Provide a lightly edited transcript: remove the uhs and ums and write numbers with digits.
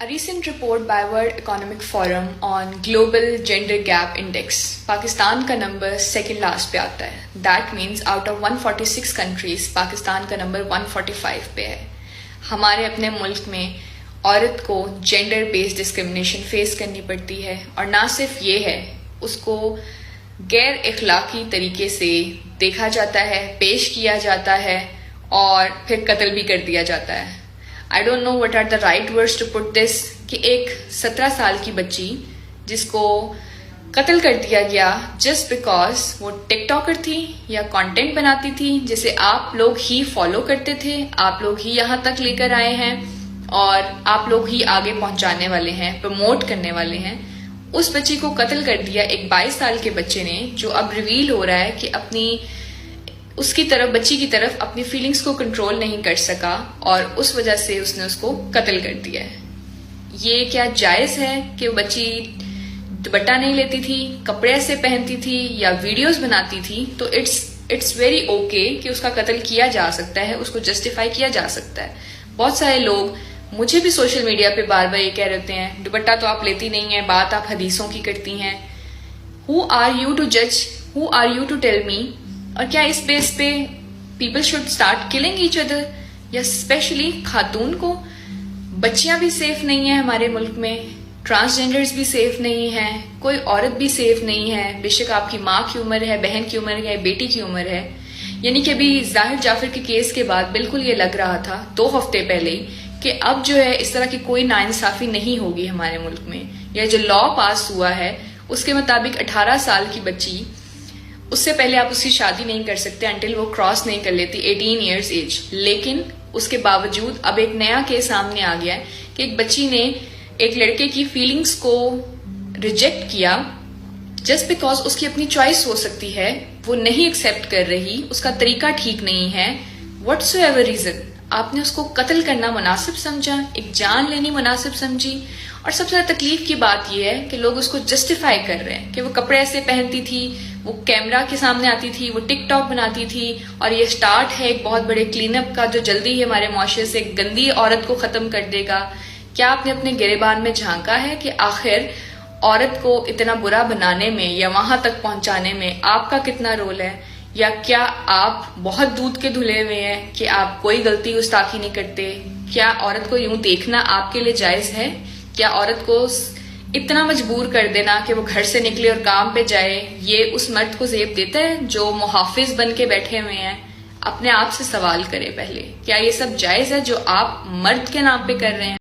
A recent report by World Economic Forum on Global Gender Gap Index, Pakistan का number second last पे आता है. That means out of 146 countries, Pakistan का number 145 पे है. हमारे अपने मुल्क में औरत को जेंडर बेस्ड डिस्क्रिमिनेशन फेस करनी पड़ती है, और ना सिर्फ ये है, उसको गैर इखलाकी तरीके से देखा जाता है, पेश किया जाता है और फिर कत्ल भी कर दिया जाता है. I don't know what are the right words to put this कि एक 17 साल की बच्ची जिसको कत्ल कर दिया गया just because वो टिकटॉकर थी या कंटेंट बनाती थी जिसे आप लोग ही फॉलो करते थे, आप लोग ही यहाँ तक लेकर आए हैं और आप लोग ही आगे पहुंचाने वाले हैं, प्रमोट करने वाले हैं. उस बच्ची को कत्ल कर दिया एक 22 साल के बच्चे ने, जो अब रिवील हो रहा है कि बच्ची की तरफ अपनी फीलिंग्स को कंट्रोल नहीं कर सका और उस वजह से उसने उसको कत्ल कर दिया है. ये क्या जायज है कि वो बच्ची दुपट्टा नहीं लेती थी, कपड़े ऐसे पहनती थी या वीडियोस बनाती थी, तो इट्स वेरी ओके कि उसका कत्ल किया जा सकता है, उसको जस्टिफाई किया जा सकता है. बहुत सारे लोग मुझे भी सोशल मीडिया पे बार बार ये कह रहे होते हैं, दुपट्टा तो आप लेती नहीं है, बात आप हदीसों की करती हैं. हु आर यू टू जज, who are you to tell me? और क्या इस बेस पे people should start killing each other? या स्पेशली खातून को, बच्चियां भी सेफ नहीं है हमारे मुल्क में, ट्रांसजेंडर्स भी सेफ नहीं है, कोई औरत भी सेफ नहीं है, बेशक आपकी माँ की उम्र है, बहन की उम्र है, बेटी की उम्र है. यानी कि अभी जाहिर जाफर के केस के बाद बिल्कुल ये लग रहा था 2 हफ्ते पहले ही कि अब जो है इस तरह की कोई नाइंसाफी नहीं होगी हमारे मुल्क में. यह जो लॉ पास हुआ है उसके मुताबिक 18 साल की बच्ची, उससे पहले आप उसकी शादी नहीं कर सकते अंटिल वो क्रॉस नहीं कर लेती 18 ईयर्स एज. लेकिन उसके बावजूद अब एक नया केस सामने आ गया है कि एक बच्ची ने एक लड़के की फीलिंग्स को रिजेक्ट किया जस्ट बिकॉज उसकी अपनी चॉइस हो सकती है, वो नहीं एक्सेप्ट कर रही, उसका तरीका ठीक नहीं है, व्हाटसोएवर रीजन, आपने उसको कत्ल करना मुनासिब समझा, एक जान लेनी मुनासिब समझी. और सबसे ज्यादा तकलीफ की बात यह है कि लोग उसको जस्टिफाई कर रहे हैं कि वो कपड़े ऐसे पहनती थी, वो कैमरा के सामने आती थी, वो टिकटॉक बनाती थी, और ये स्टार्ट है एक बहुत बड़े क्लीनअप का जो जल्दी ही हमारे मुआशरे से एक गंदी औरत को खत्म कर देगा. क्या आपने अपने गिरेबान में झांका है कि आखिर औरत को इतना बुरा बनाने में या वहां तक पहुंचाने में आपका कितना रोल है? या क्या आप बहुत दूध के धुले हुए हैं कि आप कोई गलती गुस्ताखी नहीं करते? क्या औरत को यूं देखना आपके लिए जायज है? क्या औरत को इतना मजबूर कर देना कि वो घर से निकले और काम पे जाए, ये उस मर्द को ज़ेब देता है जो मुहाफिज बन के बैठे हुए हैं? अपने आप से सवाल करें पहले, क्या ये सब जायज है जो आप मर्द के नाम पे कर रहे हैं?